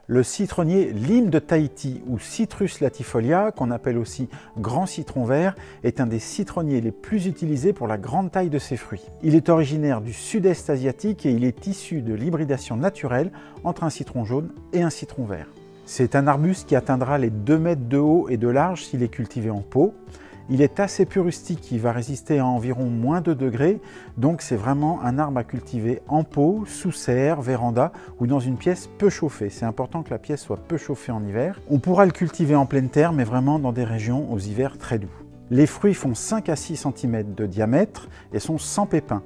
Le citronnier lime de Tahiti ou Citrus latifolia, qu'on appelle aussi grand citron vert, est un des citronniers les plus utilisés pour la grande taille de ses fruits. Il est originaire du sud-est asiatique et il est issu de l'hybridation naturelle entre un citron jaune et un citron vert. C'est un arbuste qui atteindra les 2 mètres de haut et de large s'il est cultivé en pot. Il est assez peu rustique, il va résister à environ moins 2 degrés, donc c'est vraiment un arbre à cultiver en pot, sous serre, véranda ou dans une pièce peu chauffée. C'est important que la pièce soit peu chauffée en hiver. On pourra le cultiver en pleine terre, mais vraiment dans des régions aux hivers très doux. Les fruits font 5 à 6 cm de diamètre et sont sans pépins.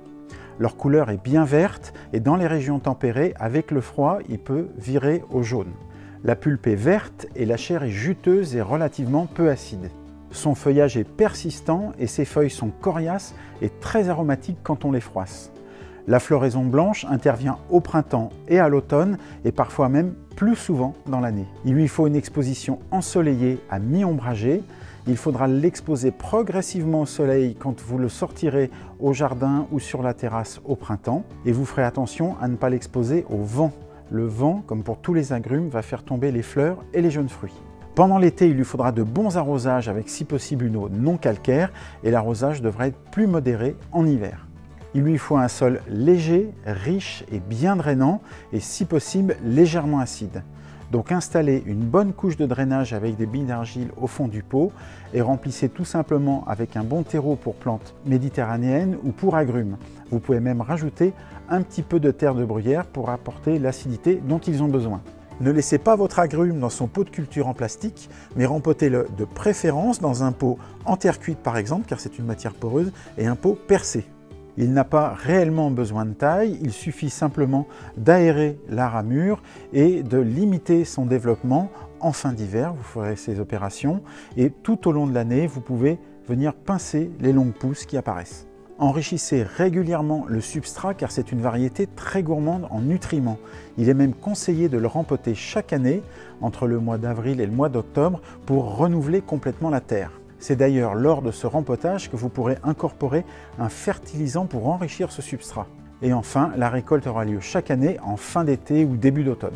Leur couleur est bien verte et dans les régions tempérées, avec le froid, il peut virer au jaune. La pulpe est verte et la chair est juteuse et relativement peu acide. Son feuillage est persistant et ses feuilles sont coriaces et très aromatiques quand on les froisse. La floraison blanche intervient au printemps et à l'automne et parfois même plus souvent dans l'année. Il lui faut une exposition ensoleillée à mi-ombragée. Il faudra l'exposer progressivement au soleil quand vous le sortirez au jardin ou sur la terrasse au printemps. Et vous ferez attention à ne pas l'exposer au vent. Le vent, comme pour tous les agrumes, va faire tomber les fleurs et les jeunes fruits. Pendant l'été, il lui faudra de bons arrosages avec si possible une eau non calcaire et l'arrosage devrait être plus modéré en hiver. Il lui faut un sol léger, riche et bien drainant et si possible légèrement acide. Donc installez une bonne couche de drainage avec des billes d'argile au fond du pot et remplissez tout simplement avec un bon terreau pour plantes méditerranéennes ou pour agrumes. Vous pouvez même rajouter un petit peu de terre de bruyère pour apporter l'acidité dont ils ont besoin. Ne laissez pas votre agrume dans son pot de culture en plastique, mais rempotez-le de préférence dans un pot en terre cuite par exemple, car c'est une matière poreuse, et un pot percé. Il n'a pas réellement besoin de taille, il suffit simplement d'aérer la ramure et de limiter son développement en fin d'hiver, vous ferez ces opérations, et tout au long de l'année, vous pouvez venir pincer les longues pousses qui apparaissent. Enrichissez régulièrement le substrat car c'est une variété très gourmande en nutriments. Il est même conseillé de le rempoter chaque année entre le mois d'avril et le mois d'octobre pour renouveler complètement la terre. C'est d'ailleurs lors de ce rempotage que vous pourrez incorporer un fertilisant pour enrichir ce substrat. Et enfin, la récolte aura lieu chaque année en fin d'été ou début d'automne.